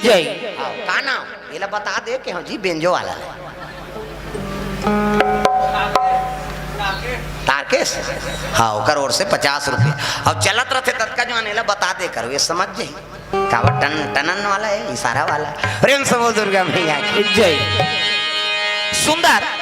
जय का नाम ये बता दे कि हाँ जी बेंजो वाला है तारकेश। हाँ ओकर ओर से 50 रुपये। अब चलत रहते तत्का जो अनेला बता दे करो ये समझ जाई कावा टनन वाला है इशारा वाला। प्रेम से बोल दुर्गा मैया की जय। सुंदर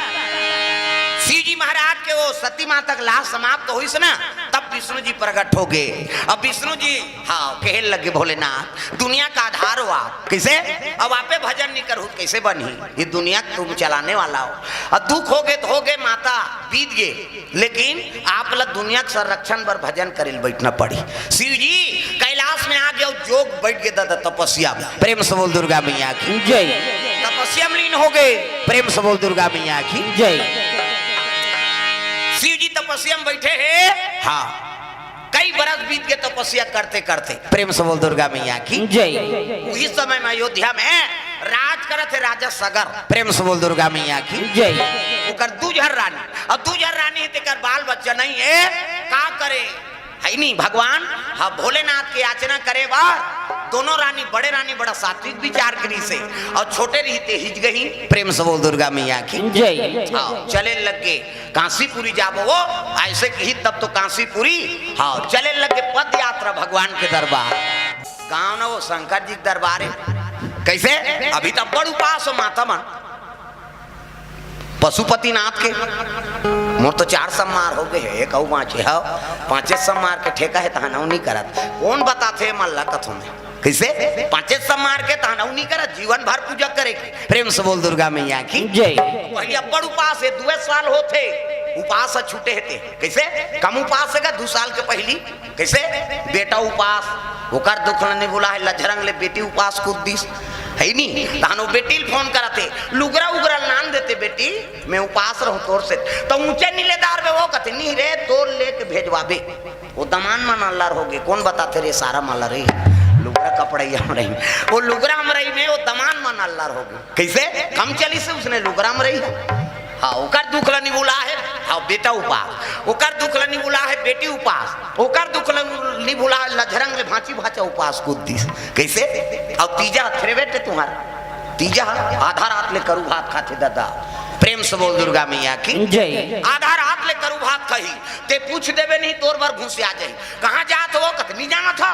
शिव जी महाराज के वो सती माँ तक लाश समाप्त हुई से ना तब विष्णु जी प्रकट हो गए। अब विष्णु जी हाँ कहने लगे भोलेनाथ दुनिया का आधार हो आप कैसे अब आपे भजन नहीं करो कैसे बनी ये दुनिया तुम चलाने वाला हो। अब दुख हो गए तो हो गए माता बीत गए लेकिन आप लग दुनिया के संरक्षण पर भजन करे बैठना पड़ी। शिव जी कैलाश में आ गए जोग बैठ गए दादा तपस्या में। प्रेम से बोल दुर्गा मैया की जय। तपस्या में लीन हो गए। प्रेम से बोल दुर्गा मैया की जय। शिव जी तपस्या में बैठे हैं। हाँ कई बरस बीत गए तपस्या करते करते। प्रेम से बोल दुर्गा मैया की जय। उसी समय में अयोध्या में राज करते राजा सगर। प्रेम से बोल दुर्गा मैया की जय। उकर दूजहर रानी। अब दूजहर रानी तेकर बाल बच्चा नहीं है का करे है नहीं भगवान। हाँ भोलेनाथ की याचना करे बार दोनों रानी बड़े रानी बड़ा सात्विक विचार करी से और छोटे रहते हिज गई। प्रेम से बोल दुर्गा मैया की जय। हाँ चले लग गए काशीपुरी जाबो वो ऐसे की तब तो काशीपुरी। हाँ चले लग गए पद यात्रा भगवान के दरबार गाँव ना वो शंकर जी के दरबार है कैसे अभी तक बड़ उपास हो माता मन पशुपति नाथ के मोर तो 4 सम्मार हो गए है कहू 5 है 5 सम्मार के ठेका है तहनाऊ नहीं करत कौन बताते मल्ला कथों में कैसे 5 सम्मार के तहनाऊ नहीं करत जीवन भर पूजा करे। प्रेम से बोल दुर्गा मैया की जय। पहले बड़ उपास है 2 साल होते उपास छूटे थे कैसे कम उपास है 2 साल के पहली कैसे बेटा उपास ओकर दुख नहीं बोला है लझरंग ले बेटी उपास कूद दिस है नहीं तानो बेटी फोन कराते लुगरा उगरा नाम देते बेटी मैं उपास रहूं तोर से तो ऊंचे नीलेदार में वो कहते नहीं रे तोर लेके भेजवाबे वो दमान मन अल्लाह हो गए कौन बताते रे सारा माला रे लुगरा कपड़ा हम रही वो लुगरा हम रही में वो दमान मन अल्लाह हो गए कैसे कम चली से उसने लुगरा में रही। हाँ ओकर दुख ला नहीं बोला है हाँ बेटा उपास ओकर दुख ला नहीं बोला है बेटी उपास ओकर दुख ला नहीं बोला है लझरंग ले भांची भाचा उपास कुद्दीस कैसे और तीजा थरे बेटे तुम्हारा तीजा आधा रात ले करू भात खाते दादा। प्रेम से बोल दुर्गा मैया की जय। आधा रात ले करू भात कही ते पूछ देवे नहीं तोर भर घुस आ जाई कहाँ जात हो कतनी जाना था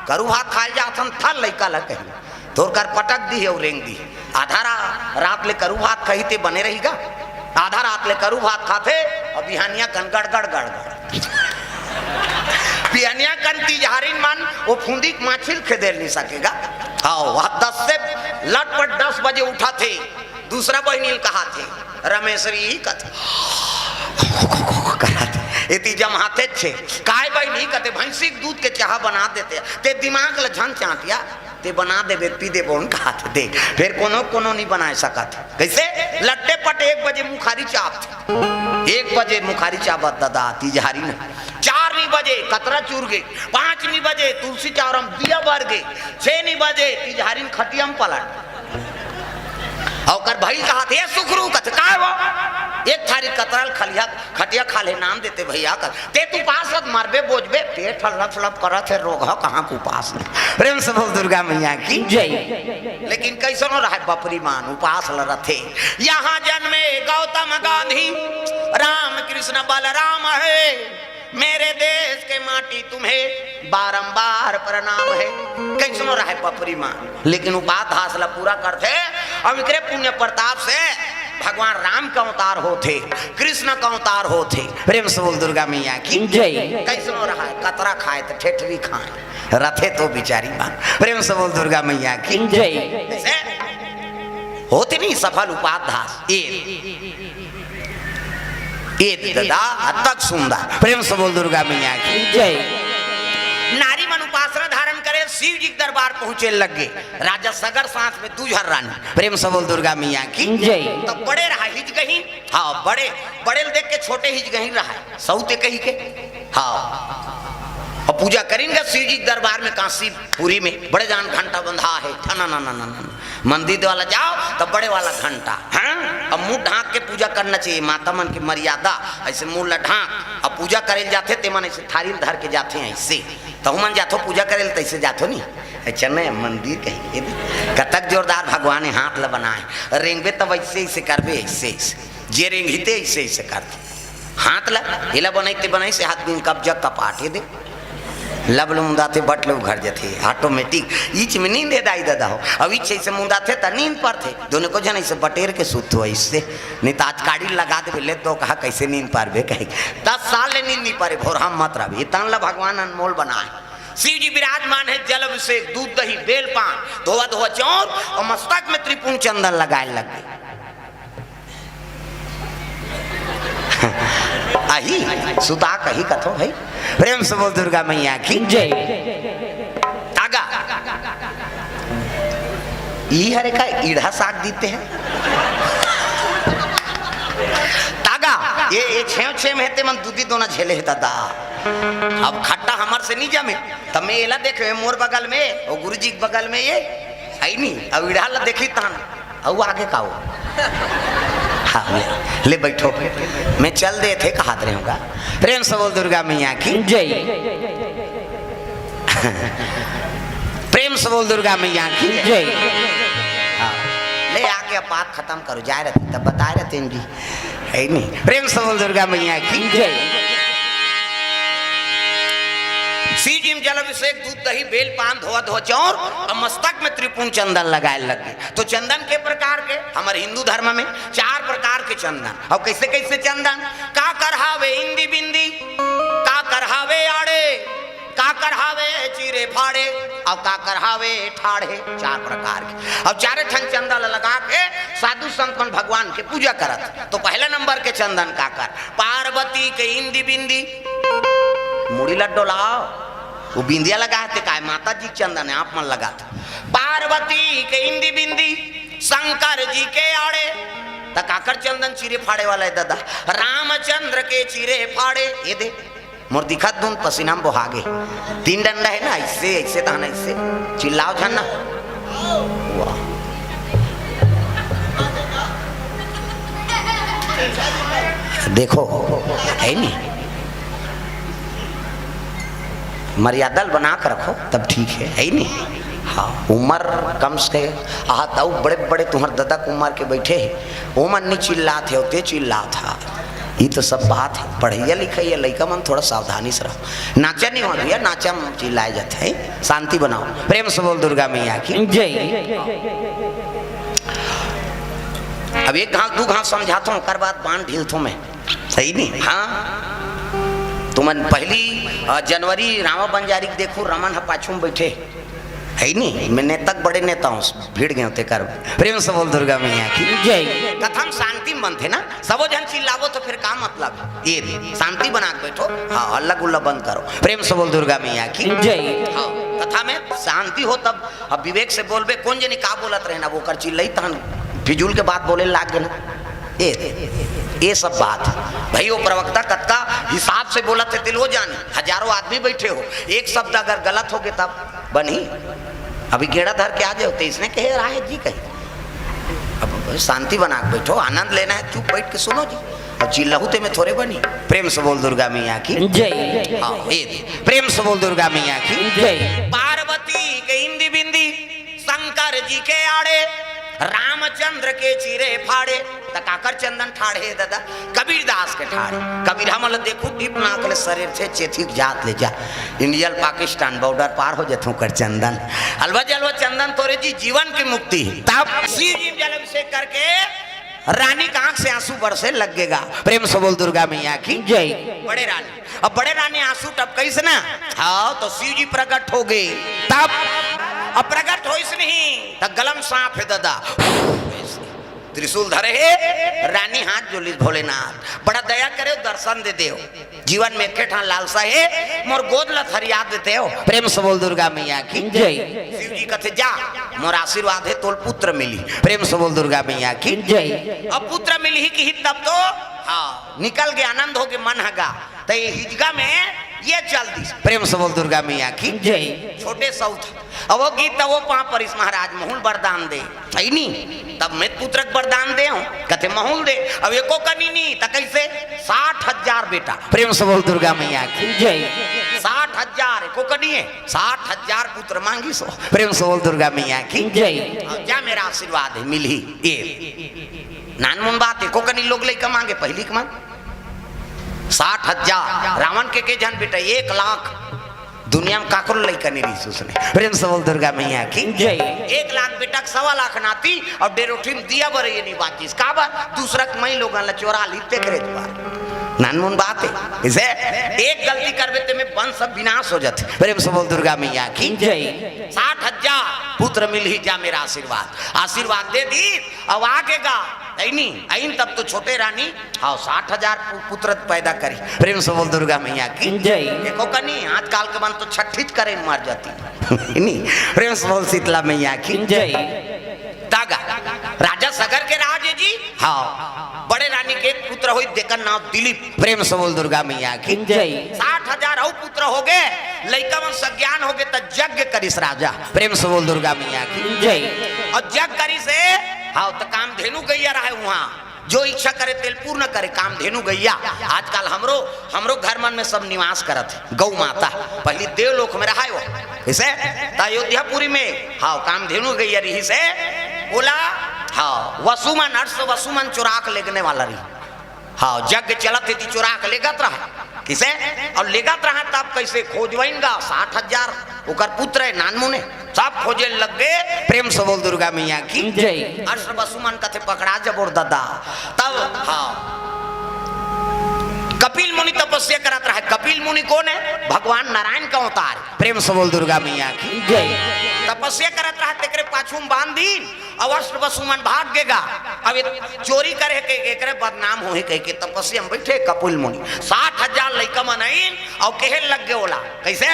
करू भात खाए जात हम था लइका ला कही तोर कर पटक दी है और रेंग दी आधा रात ले करू भात कही ते बने रहेगा आधा रात ले करू भात खाते और बिहानिया कन गड़ बिहानिया कन तिजहारिन मान वो फूंदी माछिल खेदेल नहीं सकेगा। हाँ वह 10 से लटपट 10 बजे उठा थे दूसरा बहनील कहा थे रमेश्वरी कथे इतनी जमाते छे काय बहनी कहते भैंसी दूध के चाह बना देते ते दिमाग ल झन चाटिया ते बना दे पी दे बोन कहा थे दे फिर कोनो नहीं बना सका थे कैसे लट्टे पट 1 बजे मुखारी चाप थे 1 बजे मुखारी चापत दादा तिजहारी ने 4 बजे कतरा चूर गए 5 बजे तुलसी चावरम दिया बर गए 6 बजे तिजहारी खटियम पलट और भाई कहा थे सुखरू कथ का वो एक थारी कतरल खलिया खटिया खाले नाम देते भैया कर ते तू पास मरबे बोझबे पेट फलप करत है रोग कहाँ को पास नहीं। प्रेम से बोल दुर्गा मैया की जय। लेकिन कैसे न रहा बपरी मान उपास लरथे यहाँ जन्मे गौतम गांधी राम कृष्ण बलराम है मेरे देश के माटी तुम्हें बारंबार प्रणाम है कैसे न रहा बपरी मान लेकिन उपास हासिल पूरा करते अब इकरे पुण्य प्रताप से भगवान राम का अवतार होते कृष्ण का अवतार होते। प्रेम से बोल दुर्गा मैया की जय। कैसे न रहा कतरा खाए तो ठेठरी खाए रथे तो बिचारी मान। प्रेम से बोल दुर्गा मैया की जय। होते नहीं सफल उपाध्यास ये दादा तक सुंदर। प्रेम से बोल दुर्गा मैया की जय। नारी मन उपासना धारण करे शिव जी के दरबार पहुंचे लगे राजा सगर सांस में दूजहर रानी। प्रेम से बोल दुर्गा मैया की जय। तो बड़े रहा हिज गही हाँ बड़े देख के छोटे हिज गही रहा सऊते कही के हाँ और पूजा करेंगे शिव जी दरबार में काशीपुरी में बड़े जान घंटा बंधा है ना मंदिर वाला जाओ तो बड़े वाला घंटा हाँ अब मुंह ढांक के पूजा करना चाहिए माता मन की मर्यादा ऐसे मुंह ला ढांक अब पूजा करे जाते ते मन ऐसे थारी धर के जाते हैं ऐसे तो मन जातो पूजा करे तैसे जातो नहीं चने मंदिर कहीं कतक जोरदार भगवान ने हाथ ला बनाए रेंगबे तब ऐसे ऐसे करबे ऐसे जे रेंगते ऐसे ऐसे करते हाथ ला हिला बनाते बनाई से हाथ दिन कब्जा कपाटे दे लब मुंदाते बट लोग घर जाते ऑटोमेटिक ईच में नींद दाई दादा हो अब इच्छे से मुंदाते तो नींद पर थे दोनों को जन ऐसे बटेर के सुत हो इससे नहीं तो आज काड़ी लगा दे ले तो कहा कैसे नींद पार बे कहीं 10 साल ले नींद नहीं पारे भोर हम मत रही इतना ला भगवान अनमोल बनाए शिव जी विराजमान है जल अभिषेक दूध दही बेल पान धोवा धोवा चौर और मस्तक में त्रिपुण चंदन लगाए लग गए आही सुता कही कथो भाई प्रेम से बोल दुर्गा मैया की जय। तागा ई हरे का ईढ़ा साग देते हैं तागा ये छे में मन दूधी दोना झेले है दादा अब खट्टा हमार से नहीं जमे तब मैं एला देखे मोर बगल में और गुरुजी के बगल में ये आई नहीं अब ईढ़ा ला देखी तहन अब आगे का हो हाँ ले बैठो मैं चल दे थे कहा रहूंगा प्रेम से बोल दुर्गा मैया की जय। प्रेम से बोल दुर्गा मैया की जय। हाँ ले आके अब बात खत्म करो जाए रहते तब बताए रहते जी है नहीं प्रेम से बोल दुर्गा मैया की जय। सी जिम जल अभिषेक दूध दही बेल पान धोआ धोआ चौर और मस्तक में त्रिपुण चंदन लगाए लगे तो चंदन के प्रकार के हमारे हिंदू धर्म में 4 प्रकार के चंदन और कैसे कैसे चंदन का करहावे इंदी बिंदी का करहावे आड़े का करहावे चीरे फाड़े और का करहावे ठाड़े 4 प्रकार के अब 4 ठन चंदन लगा के साधु संतन भगवान के पूजा करत तो पहला नंबर के चंदन का कर पार्वती के इंदी बिंदी मुड़ी लड्डो लाओ वो बिंदिया लगाते का माता जी चंदन है आप मन लगाते पार्वती के इंदी बिंदी शंकर जी के आड़े तकाकर चंदन चीरे फाड़े वाला है दादा रामचंद्र के चीरे फाड़े ये दे मोर दिखत दून पसीना में बोहागे 3 डंडा है ना ऐसे ऐसे ताना ऐसे चिल्लाओ झन्ना वाह देखो है नहीं मर्यादा बना कर रखो तब ठीक है ही नहीं हाँ उम्र कम से आहत बड़े बड़े तुम्हारे दादा कुमार के बैठे है वो मन नहीं चिल्ला थे होते चिल्ला था ये तो सब बात है पढ़ैया लिखैया लड़का मन थोड़ा सावधानी से रहो नाचा नहीं हो भैया नाचा चिल्लाए जाते है शांति बनाओ प्रेम से बोल दुर्गा मैया की जय। अब एक घास 2 घास समझाता हूँ कर बात बांध ढीलता मैं सही नहीं हाँ तुमन पहली जनवरी रामा बंजारी देखो रमन है पाछू में बैठे है नहीं मैं नेतक बड़े नेता हूँ भीड़ गए होते कर प्रेम से बोल दुर्गा मैया की जय। कथम शांति मन थे ना सबो जन चिल्लावो तो फिर काम मतलब ये शांति बना के बैठो हाँ हल्ला गुल्ला बंद करो प्रेम से बोल दुर्गा मैया की जय। हाँ कथा में शांति हो तब अब विवेक से बोलबे कौन जनी का बोलत रहना वो कर चिल्लाई तहन फिजूल के बात बोले लाग गए ना ये सब बात भाई वो प्रवक्ता कत्का हिसाब से बोला थे दिल हो जाने हजारों आदमी बैठे हो एक शब्द अगर गलत हो गए तब बनी अभी गेड़ा धर के आ जाओ तो इसने कहे राय जी कही अब शांति बना के बैठो आनंद लेना है चुप बैठ के सुनो जी और चिल्लाहूते में थोड़े बनी प्रेम से बोल दुर्गा मैया की जय। हाँ ये प्रेम से बोल दुर्गा मैया की जय। पार्वती के इंदी बिंदी शंकर जी के आड़े रामचंद्र के चीरे फाड़े तकाकर चंदन ठाड़े दादा कबीर दास के ठाड़े कबीर हमल देखो टिप नाकल शरीर से चेथिक जात ले जा इंडिया पाकिस्तान बॉर्डर पार हो जथू कर चंदन अलवा जलवा चंदन तोरे जी जीवन की मुक्ति तब श्री जी जल अभिषेक करके रानी का आंख से आंसू बरसे लगेगा प्रेम से बोल दुर्गा मैया की जय। बड़े रानी अब बड़े रानी आंसू टपकई से ना हाँ तो शिव जी प्रकट हो गए तब अब प्रकट हो इस नहीं तब गलम सांप है दादा त्रिशूल धरे है रानी हाथ जोली भोलेनाथ बड़ा दया करे दर्शन दे दे जीवन में के ठान लालसा है मोर गोद ला फरियाद देते हो प्रेम से बोल दुर्गा मैया की जय। शिव जी कहते जा मोर आशीर्वाद है तोल पुत्र मिली प्रेम से बोल दुर्गा मैया की जय। अब पुत्र मिली ही की तब तो हाँ निकल गए आनंद हो गए मन हगा तो ये हिजगा में ये चल दी प्रेम से बोल दुर्गा मैया की जय। छोटे सौथ अब वो गीत वो पा परिस महाराज महूल वरदान दे नहीं तब मैं पुत्रक वरदान दे हूँ कहते महूल दे अब एको कनी नहीं तो कैसे 60,000 बेटा प्रेम से बोल दुर्गा मैया की जय। 60,000 को कनिए 60,000 पुत्र मांगी सो। प्रेम से बोल दुर्गा मैया की जय। क्या मेरा आशीर्वाद है मिली ये नानमुन बात है। को कनी लोग लेकर मांगे पहली के मांग 60,000 रावण के जन बेटा 1 लाख दुनिया में काकरो लेकर नहीं रही उसने। प्रेम से बोल दुर्गा मैया की जय। 1 लाख बेटा 1.25 लाख नाती और डेरोठिन दिया बर ये नहीं बात चीज का बार दूसरा मई लोग चोरा लीते करे नानमुन बात है। इसे एक गलती करवे ते में वंश सब विनाश हो जाते। प्रेम से बोल दुर्गा मैया की जय। 60,000 पुत्र मिल ही जा मेरा आशीर्वाद दे दी। अब आगेगा नहीं तब तो छोटे रानी हाँ 60,000 पुत्र पैदा करी। प्रेम से बोल दुर्गा मैया की जय। देखो कनी आजकल के बन तो छठीच करे मर जाती नहीं। प्रेम से बोल शीतला मैया की जय। दागा राजा सगर के राजे जी हाँ बड़े रानी के एक पुत्र हुई देकर नाम दिलीप। प्रेम से बोल दुर्गा मैया की जय। 60,000 और पुत्र हो गए लड़का मन सज्ञान हो गए तो यज्ञ करिस राजा। प्रेम से बोल दुर्गा मैया की जय। और यज्ञ करी से हाँ तो काम धेनु गैया रहा वहाँ जो इच्छा करे तेल पूर्ण करे काम धेनु गैया। आजकल हमरो घर मन में सब निवास करत है गौ माता पहले देवलोक में रहा वो इसे अयोध्यापुरी में हाँ काम धेनु गैया रही से बोला हाँ वसुमन अर्श वसुमन चुराक लेगने वाला रही हाँ यज्ञ चलत थी चुराक लेगत रहा किसे और लेगत रहा तब कैसे खोजवाइंगा 60,000 ओकर पुत्र है नानमुने सब खोजे लग गए। प्रेम से बोल दुर्गा मैया की जय। अर्श वसुमन कथे पकड़ा जब और दादा तब हाँ कपिल मुनि तपस्या करत रहा। कपिल मुनि कौन है भगवान नारायण का अवतार। प्रेम से बोल दुर्गा मैया की जय। तपस्या करत रहा तेरे पाछू में बांध दी अवश्य वसुमन भाग गेगा। अब चोरी करे के एकरे बदनाम होए कह के तपस्या में बैठे कपिल मुनि 60,000 लइका मनइन और कहे लग गए ओला कैसे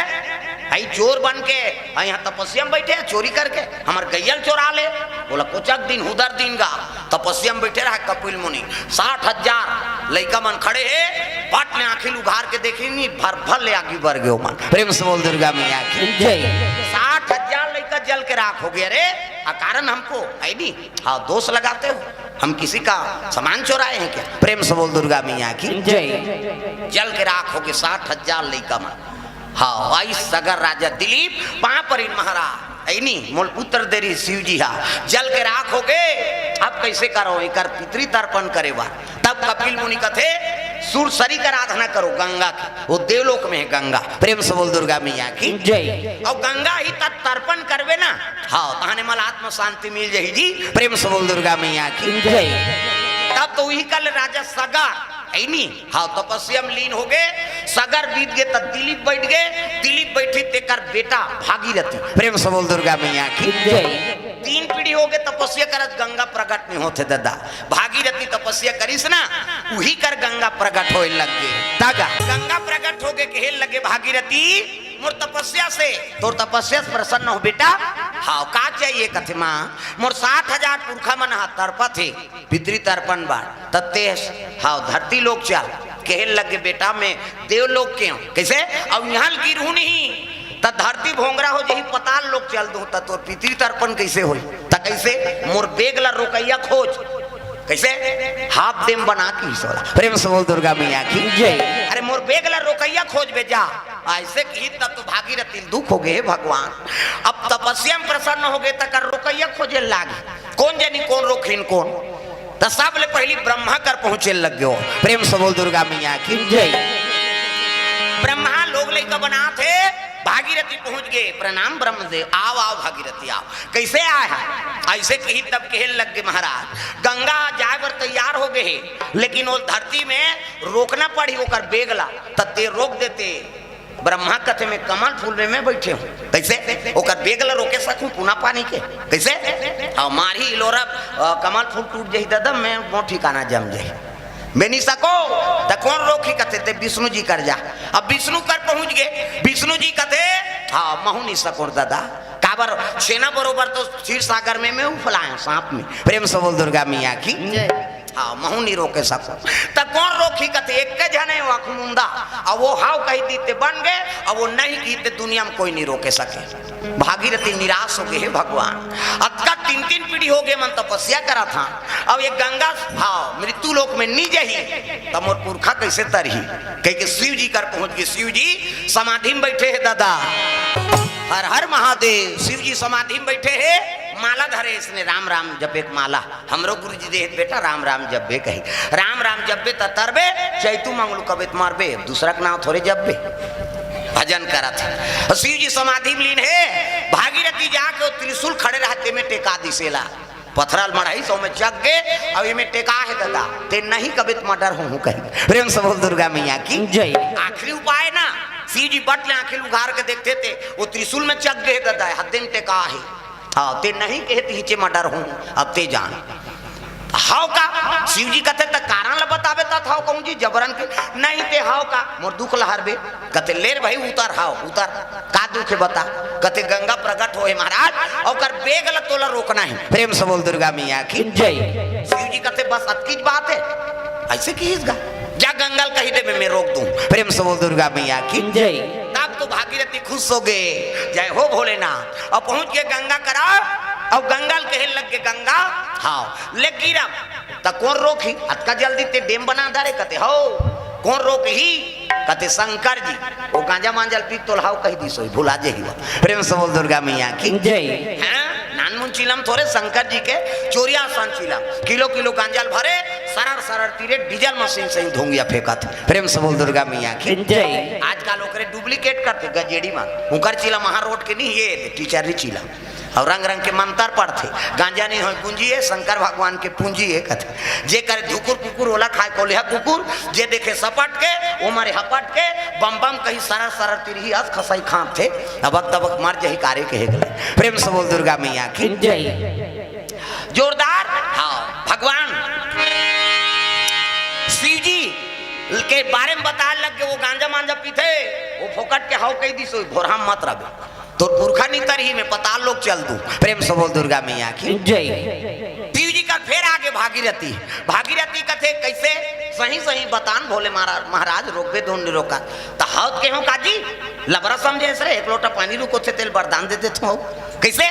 भाई चोर बन के यहाँ तपस्या में बैठे चोरी करके हमार गैयल चोरा ले बोला कुचक दिन उधर दिन गा तपस्या में बैठे रहा कपिल मुनि 60,000 लइका मन खड़े है पट ने आंखें उघार के देखी नहीं भर भर ले आगे बढ़ गए मन। प्रेम से बोल दुर्गा मैया की जय। 60,000 लइका जल के राख हो गया रे कारण हमको है नहीं हाँ दोष लगाते हो हम किसी का सामान चोराए हैं क्या। प्रेम से बोल दुर्गा मैया की जय। जल के राख हो गए 60,000 लइका मन हाँ आई सगर राजा दिलीप पापरिन महाराज ऐनी मोल पुत्र देरी शिव जी हा जल के राख हो गए। अब कैसे करो एक पितृ तर्पण करे बार तब कपिल मुनि कथे सूरसरी का आराधना करो गंगा की वो देवलोक में है गंगा। प्रेम से बोल दुर्गा मैया की जय। और गंगा ही तब तर्पण करवे ना हाँ तहने मल आत्म शांति मिल जाही जी। प्रेम से बोल दुर्गा मैया की जय। तब तो वही कल राजा सगर ऐनी हाँ तपस्या में लीन हो गए। सगर बीत गए तब दिलीप बैठ गए। दिलीप बैठी तेकर बेटा भागीरथी। प्रेम से बोल दुर्गा मैया की जय। 3 पीढ़ी हो गए तपस्या करत गंगा प्रकट नहीं होते दादा भागीरथी तपस्या करिस ना वही कर गंगा प्रकट होए लग गए। दागा गंगा प्रकट हो गए कहे लगे भागीरथी मोर तपस्या से तोर तपस्या से प्रसन्न हो बेटा हाँ का चाहिए कथे माँ मोर 60,000 पुरखा मन हा तर्पा थे पितृ तर्पण बार तत्ते हाँ धरती लोग चल कहे लगे बेटा मैं देवलोक के हूँ कैसे अब यहाँ गिरू नहीं त धरती भोंगरा हो जही पताल लोग चल दू तोर पितृ तर्पण कैसे हो कैसे मोर बेगला रोकैया खोज कैसे हाफ देम बना की सोला। प्रेम से बोल दुर्गा मैया की जय। अरे मोर बेगला रोकैया खोज बेजा ऐसे की तब तो भागीरथी दुख हो गए भगवान अब तपस्या में प्रसन्न हो गए तक रोकैया खोजे लागे कौन जानी कौन रोखिन कौन तो सब ले पहली ब्रह्मा कर पहुंचे लग गयो। प्रेम से बोल दुर्गा मैया की जय। ब्रह्मा लोग लेकर बना थे भागीरथी पहुंच गए प्रणाम ब्रह्मदेव आओ आओ भागीरथी आओ कैसे आए हैं ऐसे कही तब कहे लग गए महाराज गंगा जाए पर तैयार हो गए लेकिन वो धरती में रोकना पड़ी ओकर बेगला तत्ते रोक देते ब्रह्मा कथे में कमल फूल में बैठे हूँ कैसे ओकर बेगला रोके सकूं पुना पानी के कैसे और मारी इलोरा कमल फूल टूट जाही दादा मैं वो ठिकाना जम जाही मैं नहीं सको तो कौन रोकी कथे ते विष्णु जी कर जा। अब विष्णु कर पहुंच गए विष्णु जी कथे हाँ महू नहीं सको दादा काबर सेना बरोबर तो क्षीर सागर में उफलाए सांप में। प्रेम से बोल दुर्गा मैया की हाँ महू नहीं रोके सको तो कौन रोकी कथे एक के जने वखमुंदा अब वो हाव कही दीते बन गए अब वो नहीं कीते दुनिया में कोई नहीं रोके सके। भागीरथी निराश हो गए हे भगवान अतका 3-3 पीढ़ी हो गए मन तपस्या करा था अब ये गंगा भाव मृत्यु लोक में नहीं जही तब मोर पुरखा कैसे तरही कह के शिव जी कर पहुंच गए। शिव जी समाधि में बैठे है दादा हर हर महादेव। शिव जी समाधि में बैठे है माला धरे इसने राम राम जपे माला हमरो गुरु जी दे बेटा राम राम जपे कही राम राम जपे तरबे चैतू मंगलू कबे मारबे दूसरा का नाम थोड़े जपबे भजन करा था। शिव जी समाधि में लीन है भागीरथी जाके त्रिशूल खड़े रहते में टेका दिसेला पथराल मढ़ाई सौ में जग गए अब ये में टेका है दादा ते नहीं कभी मर्डर हूँ कहीं प्रेम से बोल दुर्गा मैया की जय। आखिरी उपाय ना शिव जी बट ले आखिर उघार के देखते थे वो त्रिशूल में जग गए दादा हद में टेका है हाँ ते नहीं कहते हिचे मर्डर हूँ अब ते जान हाव का शिव जी कहते त कारण ला बतावे ता हाव कहूं जी जबरन के नहीं ते हाव का मोर दुख लहरबे कहते लेर भाई उतर हाव उतर का दुख है बता कहते गंगा प्रकट होए महाराज और कर बेग ला तोला रोकना है। प्रेम से बोल दुर्गा मैया की जय। शिव जी कहते बस अतकी बात है ऐसे कीसगा जा गंगल कही दे मैं रोक दूं। प्रेम से बोल दुर्गा मैया की जय। तब तो भागीरथी खुश हो गए जय हो भोलेनाथ और पहुंच गए गंगा करा अब गंगल कहे लग के गंगा हाँ ले गिरा तो कौन रोकी अतका जल्दी ते डेम बना दारे कहते हो कौन रोक ही कहते शंकर जी वो गांजा मांजल पी तो हाव कही दी सोई भुला जे ही प्रेम से बोल दुर्गा मैया की जय। हैं नानमुन चिलम थोड़े शंकर जी के चोरिया सन चिलम किलो किलो गांजल भरे सरर सरर तीरे डीजल मशीन से धोंगिया फेंका थे। प्रेम से बोल दुर्गा मैया की जय। आजकल ओकरे डुप्लीकेट करते गजेड़ी में उनकर चिलम वहां रोड के नहीं ये टीचर नहीं चिलम और रंग रंग के मंत्र पढ़ते गांजा नहीं हो पूंजी है शंकर भगवान के पूंजी है कहते जे करे धुकुर कुकुर ओला खाए कोलिया कुकुर जे देखे सपट के वो मारे हपट के बम बम कहीं सरर सरर तिरही अस खसाई खाप थे अबक तबक मार जही कार्य के गले। प्रेम से बोल दुर्गा मैया की जय। जोरदार हाँ भगवान शिव जी के बारे में बता लग के वो गांजा मांजा पीते वो फोकट के हाव कही दी सो भोरा मत रहे तो पुरखा नहीं तरही में पता लोग चल दू। प्रेम से बोल दुर्गा मैया की जय। शिव जी का फिर आगे भागीरथी भागीरथी कथे कैसे सही सही बतान भोले महाराज रोकबे दो नहीं रोका तो हाथ के हो काजी लबरा समझे सर एक लोटा पानी रुको थे तेल वरदान दे देते हो कैसे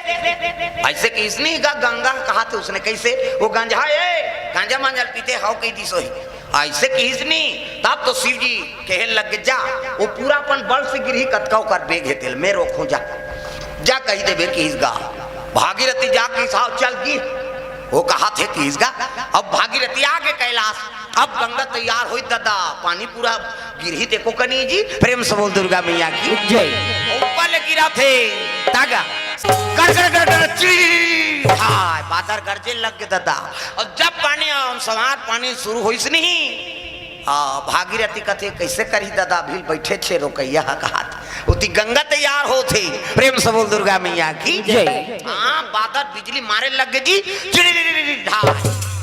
ऐसे कि इसने गंगा कहा थे उसने कैसे वो गांजा मांजल पीते हाव कही दी सोही ऐसे किसनी तब तो शिव जी कहे लग जा वो पूरा अपन बल से गिरही कतकाव कर बेग है तेल मैं रोकूं जा जा कही दे बेर किसगा भागीरथी जा की साव चल की वो कहा थे किसगा अब भागीरथी आगे कैलाश अब गंगा तैयार हुई दादा पानी पूरा गिरही देखो कनी जी। प्रेम से बोल दुर्गा मैया की जय। ऊपर गिरा थे तागा कर कर कर कर ची हाय बादर गरजे लग गए दादा और जब पानी समार पानी शुरू हुई नहीं भागीरथी कथे कैसे करी दादा भील बैठे छे रोकैया कहा उती गंगा तैयार हो थे। प्रेम से बोल दुर्गा मैया की जय। हाँ बादर बिजली मारे लग गई जी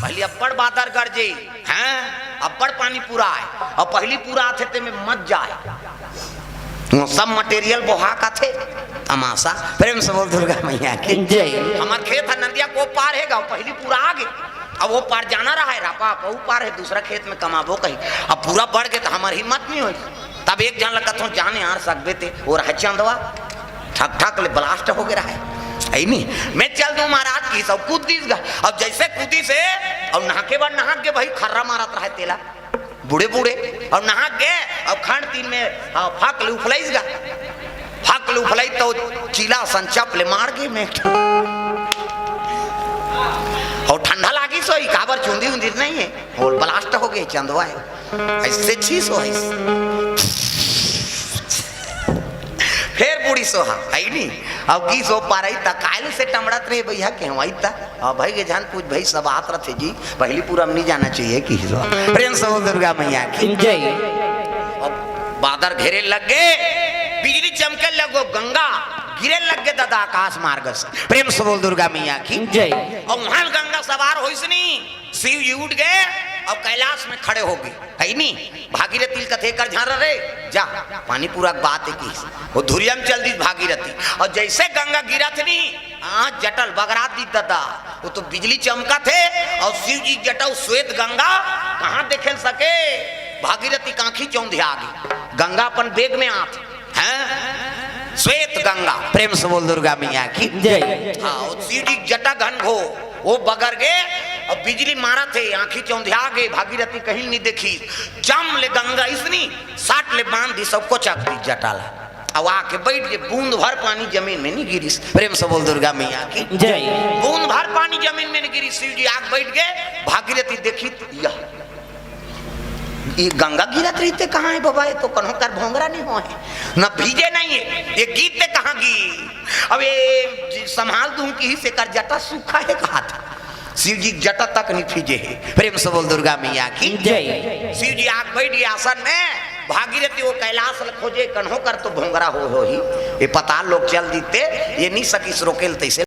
पहले अब्बड़ बादर गरजे हैं अब्बड़ पानी पूरा है और पहली पूरा आते थे में मत जाए सब मटेरियल बोहा का थे तमाशा। प्रेम से बोल दुर्गा मैया की जय। हमारे खेत है नदिया को पार है पहली पूरा आगे अब वो पार जाना रहा है रापा वो पार है दूसरा खेत में कमाबो कहीं अब पूरा बढ़ गए तो हमारी हिम्मत नहीं हुई तब एक जन लगा तो जाने आ सकते थे और है चंदवा ठक ठक ले ब्लास्ट हो गया है नहीं मैं चल दूं महाराज की सब कूद दीस अब जैसे कूदी से अब नहाके बाद नहा के भाई खर्रा मारत रहा तेला बूढ़े बूढ़े और नहा गए अब खंड तीन में फाक ले उफलाइस गा फाक ले उफलाई तो चीला संचप ले मार गए मैं और ठंडा लागी सो काबर चुंदी उंदी नहीं है और ब्लास्ट हो गए चंदवा है ऐसे चीज हो फिर बूढ़ी सोहा है नहीं अब की सो पा रही था कायल से टमड़त रहे भैया के वही था अब भाई के जान पूछ भाई सब आत रहे जी पहली पूरा नहीं जाना चाहिए कि प्रेम से दुर्गा मैया की जय। अब बादर घेरे लग गए बिजली चमके लगो गंगा गिरे लग गए दादा आकाश मार्ग से। प्रेम से बोल दुर्गा मैया की जय। और वहां गंगा सवार हो नहीं शिव जी उठ गए अब कैलाश में खड़े हो गए है नहीं भागीरथी कथे कर झार रे जा पानी पूरा बात है की वो धुरिया में चल दी भागीरथी और जैसे गंगा गिरा थी नहीं जटल बगरा दी दादा, वो तो बिजली चमका थे और शिव जी जटा श्वेत गंगा कहाँ देखे सके। भागीरथी कांखी चौंधिया आगे गंगा अपन बेग में आती हैं, श्वेत गंगा, प्रेम से बोल दुर्गा मैया की जय। हाँ, शिव जी जटा घन घो वो बगर गए और बिजली मारा थे, आंखी चौंधिया गए। भागीरथी कहीं नहीं देखी, जम ले गंगा इसनी साट ले बांध दी, सबको चक दी जटाला। अब आके बैठ गए, बूंद भर पानी जमीन में नहीं गिरी। प्रेम से बोल दुर्गा मैया की जय। बूंद भर पानी जमीन में नहीं गिरी। शिव जी आग बैठ गए। भागीरथी देखी ये गंगा गिरत रही कहाँ है बाबा, ये तो कन्हों कर भोंगरा नहीं हो है, न भीजे नहीं है, ये गीत कहाँ गी। अब ये संभाल दूं कि से कर जटा सूखा है कहा था। शिव जी जटा तक नहीं भीजे है। प्रेम से बोल दुर्गा मैया की जय। शिव जी आग बैठ गए आसन में। भागीरथी वो कैलाश खोजे कन्हों कर तो भोंगरा हो ही, ये पता लोग चल दीते, ये नहीं सकी रोकेल तैसे